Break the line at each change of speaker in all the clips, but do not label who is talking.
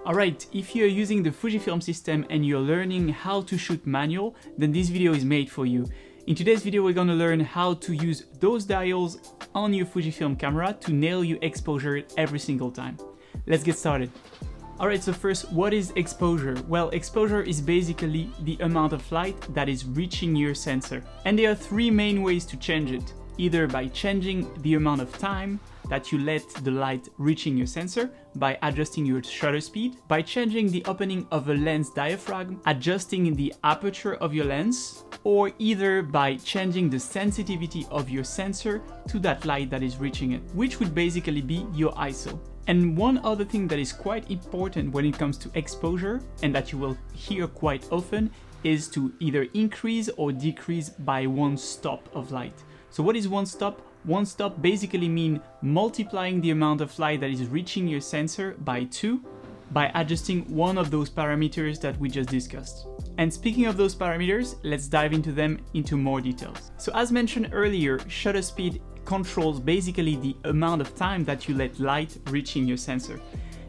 Alright, if you're using the Fujifilm system and you're learning how to shoot manual, then this video is made for you. In today's video, we're gonna learn how to use those dials on your Fujifilm camera to nail your exposure every single time. Let's get started. Alright, so first, what is exposure? Well, exposure is basically the amount of light that is reaching your sensor. And there are three main ways to change it. Either by changing the amount of time that you let the light reaching your sensor by adjusting your shutter speed, by changing the opening of a lens diaphragm, adjusting the aperture of your lens, or either by changing the sensitivity of your sensor to that light that is reaching it, which would basically be your ISO. And one other thing that is quite important when it comes to exposure, and that you will hear quite often, is to either increase or decrease by one stop of light. So what is one stop? One stop basically means multiplying the amount of light that is reaching your sensor by 2 by adjusting one of those parameters that we just discussed. And speaking of those parameters, let's dive into them into more details. So as mentioned earlier, shutter speed controls basically the amount of time that you let light reaching your sensor.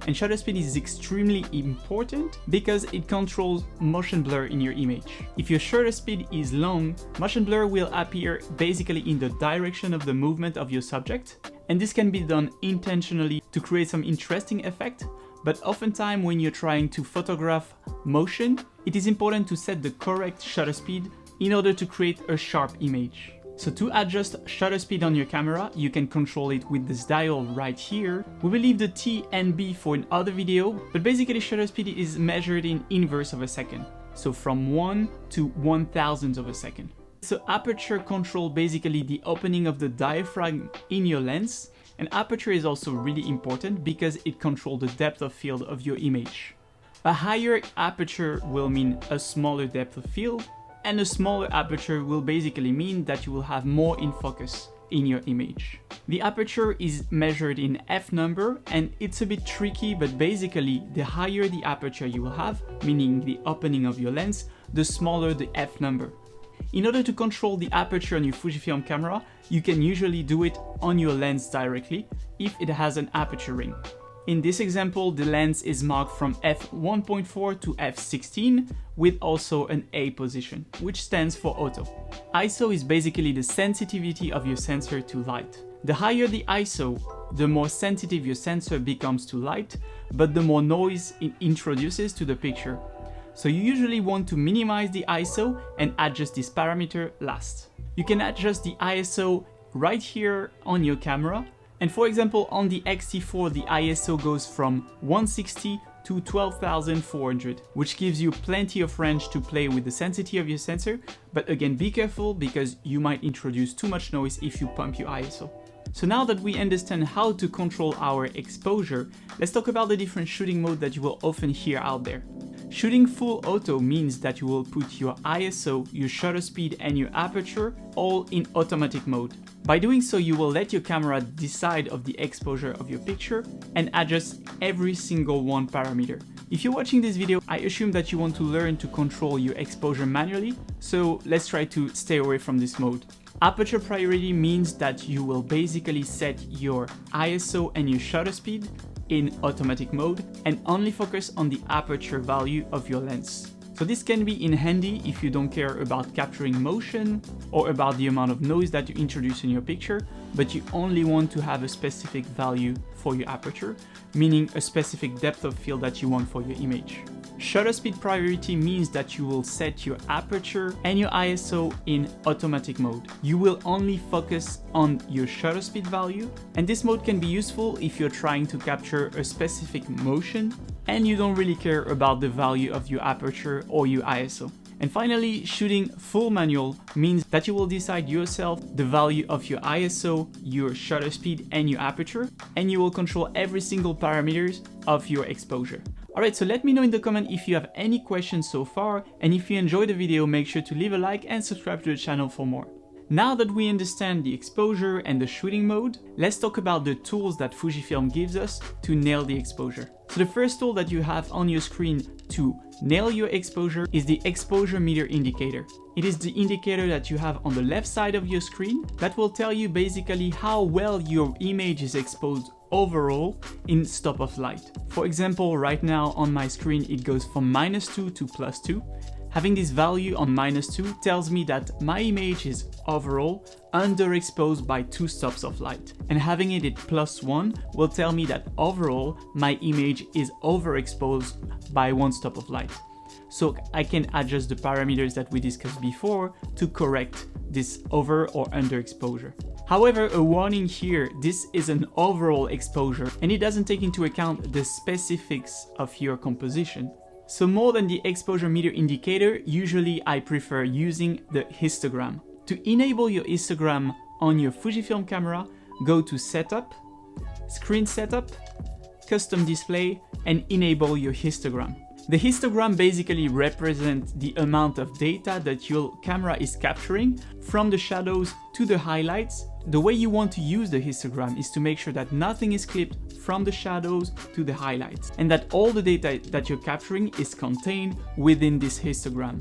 And shutter speed is extremely important because it controls motion blur in your image. If your shutter speed is long, motion blur will appear basically in the direction of the movement of your subject. And this can be done intentionally to create some interesting effect, but oftentimes when you're trying to photograph motion, it is important to set the correct shutter speed in order to create a sharp image. So to adjust shutter speed on your camera, you can control it with this dial right here. We will leave the T and B for another video, but basically shutter speed is measured in inverse of a second. So from 1 to 1,000th of a second. So aperture control basically the opening of the diaphragm in your lens. And aperture is also really important because it controls the depth of field of your image. A higher aperture will mean a smaller depth of field, and a smaller aperture will basically mean that you will have more in focus in your image. The aperture is measured in f number, and it's a bit tricky, but basically the higher the aperture you will have, meaning the opening of your lens, the smaller the f number. In order to control the aperture on your Fujifilm camera, you can usually do it on your lens directly if it has an aperture ring. In this example, the lens is marked from f1.4 to f16 with also an A position, which stands for auto. ISO is basically the sensitivity of your sensor to light. The higher the ISO, the more sensitive your sensor becomes to light, but the more noise it introduces to the picture. So you usually want to minimize the ISO and adjust this parameter last. You can adjust the ISO right here on your camera. And for example, on the X-T4, the ISO goes from 160 to 12,400, which gives you plenty of range to play with the sensitivity of your sensor. But again, be careful because you might introduce too much noise if you pump your ISO. So now that we understand how to control our exposure, let's talk about the different shooting modes that you will often hear out there. Shooting full auto means that you will put your ISO, your shutter speed and your aperture all in automatic mode. By doing so, you will let your camera decide of the exposure of your picture and adjust every single one parameter. If you're watching this video, I assume that you want to learn to control your exposure manually, so let's try to stay away from this mode. Aperture priority means that you will basically set your ISO and your shutter speed in automatic mode and only focus on the aperture value of your lens. So this can be in handy if you don't care about capturing motion or about the amount of noise that you introduce in your picture, but you only want to have a specific value for your aperture, meaning a specific depth of field that you want for your image. Shutter speed priority means that you will set your aperture and your ISO in automatic mode. You will only focus on your shutter speed value, and this mode can be useful if you're trying to capture a specific motion and you don't really care about the value of your aperture or your ISO. And finally, shooting full manual means that you will decide yourself the value of your ISO, your shutter speed and your aperture, and you will control every single parameters of your exposure. Alright, so let me know in the comment if you have any questions so far, and if you enjoyed the video, make sure to leave a like and subscribe to the channel for more. Now that we understand the exposure and the shooting mode, let's talk about the tools that Fujifilm gives us to nail the exposure. So the first tool that you have on your screen to nail your exposure is the exposure meter indicator. It is the indicator that you have on the left side of your screen that will tell you basically how well your image is exposed overall in stop of light. For example, right now on my screen it goes from -2 to +2. Having this value on -2 tells me that my image is overall underexposed by 2 stops of light. And having it at +1 will tell me that overall my image is overexposed by 1 stop of light. So I can adjust the parameters that we discussed before to correct this over or underexposure. However, a warning here, this is an overall exposure and it doesn't take into account the specifics of your composition. So more than the exposure meter indicator, usually I prefer using the histogram. To enable your histogram on your Fujifilm camera, go to Setup, Screen Setup, Custom Display, and enable your histogram. The histogram basically represents the amount of data that your camera is capturing from the shadows to the highlights. The way you want to use the histogram is to make sure that nothing is clipped from the shadows to the highlights and that all the data that you're capturing is contained within this histogram.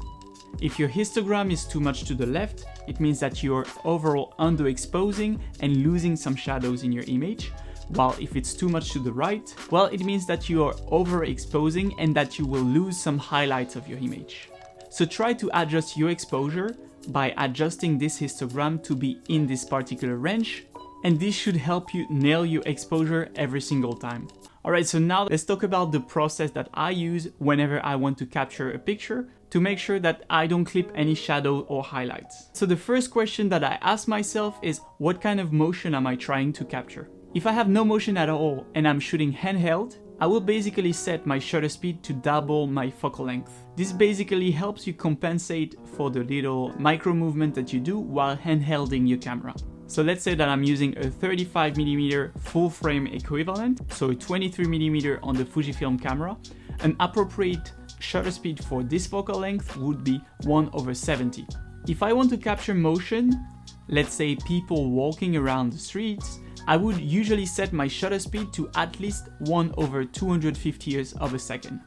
If your histogram is too much to the left, it means that you're overall underexposing and losing some shadows in your image. While if it's too much to the right, well, it means that you are overexposing and that you will lose some highlights of your image. So try to adjust your exposure by adjusting this histogram to be in this particular range, and this should help you nail your exposure every single time. Alright, so now let's talk about the process that I use whenever I want to capture a picture to make sure that I don't clip any shadow or highlights. So the first question that I ask myself is, what kind of motion am I trying to capture? If I have no motion at all and I'm shooting handheld, I will basically set my shutter speed to double my focal length. This basically helps you compensate for the little micro movement that you do while handhelding your camera. So let's say that I'm using a 35mm full frame equivalent, so a 23mm on the Fujifilm camera. An appropriate shutter speed for this focal length would be 1/70. If I want to capture motion, let's say people walking around the streets, I would usually set my shutter speed to at least 1/250th of a second.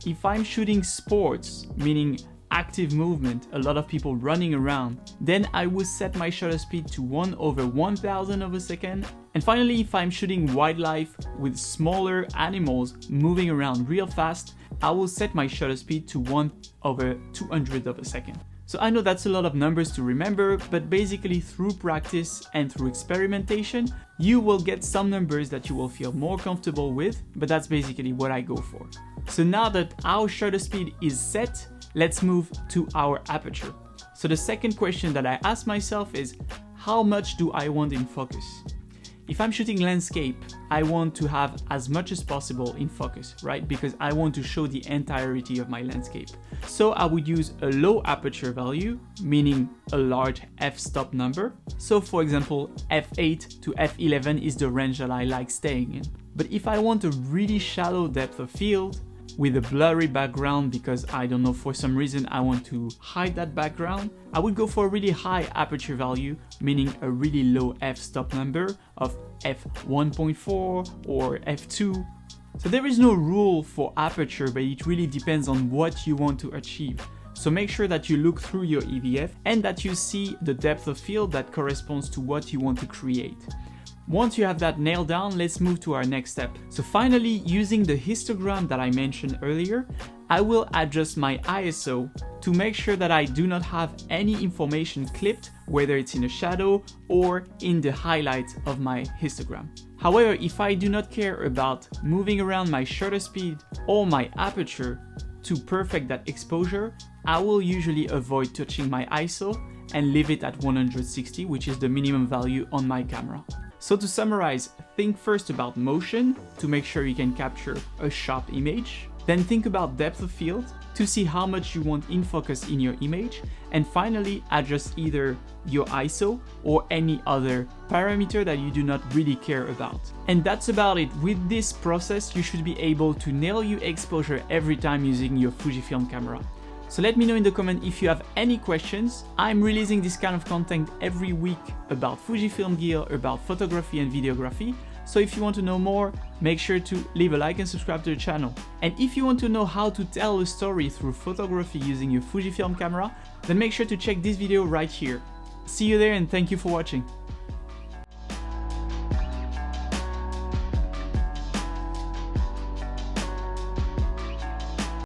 If I'm shooting sports, meaning active movement, a lot of people running around, then I would set my shutter speed to 1/1000 of a second. And finally, if I'm shooting wildlife with smaller animals moving around real fast, I will set my shutter speed to 1/200 of a second. So I know that's a lot of numbers to remember, but basically through practice and through experimentation, you will get some numbers that you will feel more comfortable with, but that's basically what I go for. So now that our shutter speed is set, let's move to our aperture. So the second question that I ask myself is, how much do I want in focus? If I'm shooting landscape, I want to have as much as possible in focus, right? Because I want to show the entirety of my landscape. So I would use a low aperture value, meaning a large f-stop number. So for example, f8 to f11 is the range that I like staying in. But if I want a really shallow depth of field, with a blurry background because I don't know, for some reason I want to hide that background, I would go for a really high aperture value, meaning a really low f-stop number of f1.4 or f2. So there is no rule for aperture, but it really depends on what you want to achieve. So make sure that you look through your EVF and that you see the depth of field that corresponds to what you want to create. Once you have that nailed down, let's move to our next step. So finally, using the histogram that I mentioned earlier, I will adjust my ISO to make sure that I do not have any information clipped, whether it's in a shadow or in the highlights of my histogram. However, if I do not care about moving around my shutter speed or my aperture to perfect that exposure, I will usually avoid touching my ISO and leave it at 160, which is the minimum value on my camera. So to summarize, think first about motion to make sure you can capture a sharp image. Then think about depth of field to see how much you want in focus in your image. And finally, adjust either your ISO or any other parameter that you do not really care about. And that's about it. With this process, you should be able to nail your exposure every time using your Fujifilm camera. So let me know in the comment if you have any questions. I'm releasing this kind of content every week about Fujifilm gear, about photography and videography. So if you want to know more, make sure to leave a like and subscribe to the channel. And if you want to know how to tell a story through photography using your Fujifilm camera, then make sure to check this video right here. See you there and thank you for watching.